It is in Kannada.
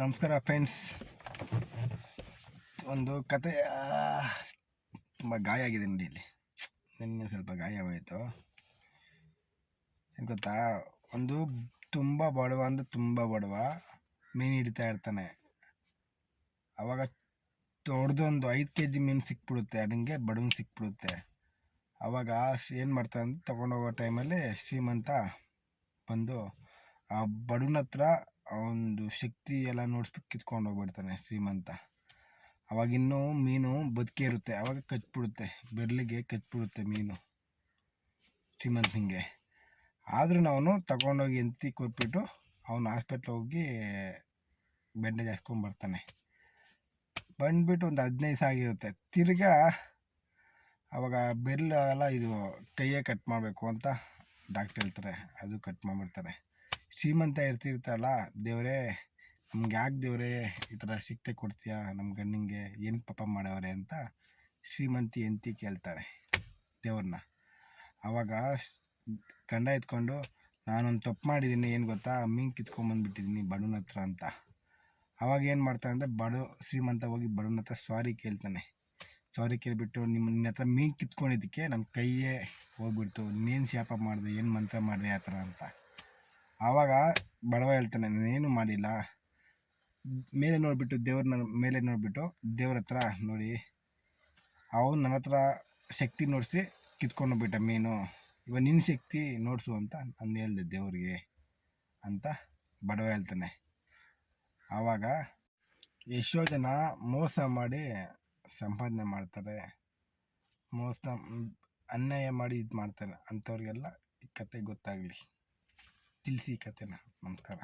ನಮಸ್ಕಾರ ಫ್ರೆಂಡ್ಸ್. ಒಂದು ಕತೆ. ತುಂಬ ಗಾಯ ಆಗಿದೆ ನೋಡಿ. ಇಲ್ಲಿ ನಿನ್ನೆ ಸ್ವಲ್ಪ ಗಾಯ ಆಗೋಯಿತು. ಏನು ಗೊತ್ತಾ, ಒಂದು ತುಂಬ ಬಡವ ಅಂದರೆ ತುಂಬ ಬಡವ ಮೀನು ಹಿಡಿತಾ ಇರ್ತಾನೆ. ಆವಾಗ ದೊಡ್ಡದೊಂದು 5 kg ಮೀನು ಸಿಕ್ಬಿಡುತ್ತೆ. ಅದಂಗೆ ಬಡವನ್ ಸಿಕ್ಬಿಡುತ್ತೆ. ಆವಾಗ ಏನು ಮಾಡ್ತಾನೆ ಅಂತ ತೊಗೊಂಡೋಗೋ ಟೈಮಲ್ಲಿ ಶ್ರೀಮಂತ ಬಂದು ಆ ಬಡವನ ಹತ್ರ ಒಂದು ಶಕ್ತಿ ಎಲ್ಲ ನೋಡಿಸ್ಬಿಟ್ಟು ಕಿತ್ಕೊಂಡು ಹೋಗ್ಬಿಡ್ತಾನೆ ಶ್ರೀಮಂತ. ಅವಾಗಿನ್ನೂ ಮೀನು ಬದುಕೇ ಇರುತ್ತೆ. ಆವಾಗ ಕಚ್ಬಿಡುತ್ತೆ, ಬೆರಳಿಗೆ ಕಚ್ಬಿಡುತ್ತೆ ಮೀನು ಶ್ರೀಮಂತನಿಗೆ. ಆದ್ರೂ ಅವನು ತಗೊಂಡೋಗಿ ಎಂತಿ ಕೊಟ್ಬಿಟ್ಟು ಅವನು ಹಾಸ್ಪಿಟ್ಲ್ ಹೋಗಿ ಬ್ಯಾಂಡೇಜ್ ಹಾಕ್ಸ್ಕೊಂಡ್ಬರ್ತಾನೆ. ಬಂದ್ಬಿಟ್ಟು ಒಂದು 15 ದಿವಸ ಆಗಿರುತ್ತೆ. ತಿರ್ಗಾ ಅವಾಗ ಬೆರಳೆಲ್ಲ ಇದು ಕೈಯೇ ಕಟ್ ಮಾಡಬೇಕು ಅಂತ ಡಾಕ್ಟ್ರ್ ಹೇಳ್ತಾರೆ. ಅದು ಕಟ್ ಮಾಡಿಬಿಡ್ತಾರೆ. ಶ್ರೀಮಂತ ಇರ್ತಿರ್ತಾರಲ್ಲ, ದೇವರೇ ನಮ್ಗೆ ಯಾಕೆ ದೇವರೇ ಈ ಥರ ಶಿಕ್ಷೆ ಕೊಡ್ತೀಯಾ ನಮ್ಮ ಗಂಡನಿಗೆ, ಏನು ಪಾಪ ಮಾಡವ್ರೆ ಅಂತ ಶ್ರೀಮಂತಿ ಎಂತಿ ಕೇಳ್ತಾರೆ ದೇವ್ರನ್ನ. ಆವಾಗ ಗಂಡ ಎತ್ಕೊಂಡು, ನಾನೊಂದು ತಪ್ಪು ಮಾಡಿದ್ದೀನಿ, ಏನು ಗೊತ್ತಾ, ಮೀನು ಕಿತ್ಕೊಂಬಂದ್ಬಿಟ್ಟಿದ್ದೀನಿ ಬಡವನ ಹತ್ರ ಅಂತ. ಆವಾಗ ಏನು ಮಾಡ್ತಾನೆ ಅಂದರೆ ಶ್ರೀಮಂತ ಹೋಗಿ ಬಡವನ ಹತ್ರ ಸಾರಿ ಕೇಳ್ತಾನೆ. ಸಾರಿ ಕೇಳಿಬಿಟ್ಟು, ನಿನ್ನ ಹತ್ರ ಮೀನು ಕಿತ್ಕೊಂಡಿದ್ದಕ್ಕೆ ನನ್ನ ಕೈಯೇ ಹೋಗ್ಬಿಡ್ತು, ನೀನು ಶಾಪ ಮಾಡಿದೆ, ಏನು ಮಂತ್ರ ಮಾಡಿದೆ ಆ ಥರ ಅಂತ. ಆವಾಗ ಬಡವ ಹೇಳ್ತಾನೆ, ನಾನೇನು ಮಾಡಿಲ್ಲ. ಮೇಲೆ ನೋಡಿಬಿಟ್ಟು ಮೇಲೆ ನೋಡಿಬಿಟ್ಟು ದೇವ್ರ ಹತ್ರ ನೋಡಿ, ಅವನು ನನ್ನ ಹತ್ರ ಶಕ್ತಿ ನೋಡಿಸಿ ಕಿತ್ಕೊಂಡೋಗ್ಬಿಟ್ಟ ಮೀನು, ಇವಾಗ ನಿನ್ನ ಶಕ್ತಿ ನೋಡಿಸು ಅಂತ ನಾನು ಹೇಳಿದೆ ದೇವ್ರಿಗೆ ಅಂತ ಬಡವ ಹೇಳ್ತಾನೆ. ಆವಾಗ ಎಷ್ಟೋ ಜನ ಮೋಸ ಮಾಡಿ ಸಂಪಾದನೆ ಮಾಡ್ತಾರೆ, ಅನ್ಯಾಯ ಮಾಡಿ ಇದು ಮಾಡ್ತಾರೆ. ಅಂಥವ್ರಿಗೆಲ್ಲ ಈ ಕತೆ ಗೊತ್ತಾಗಲಿ, ತಿಳಿಸಿ ಈ ಕತೆನ. ನಮಸ್ಕಾರ.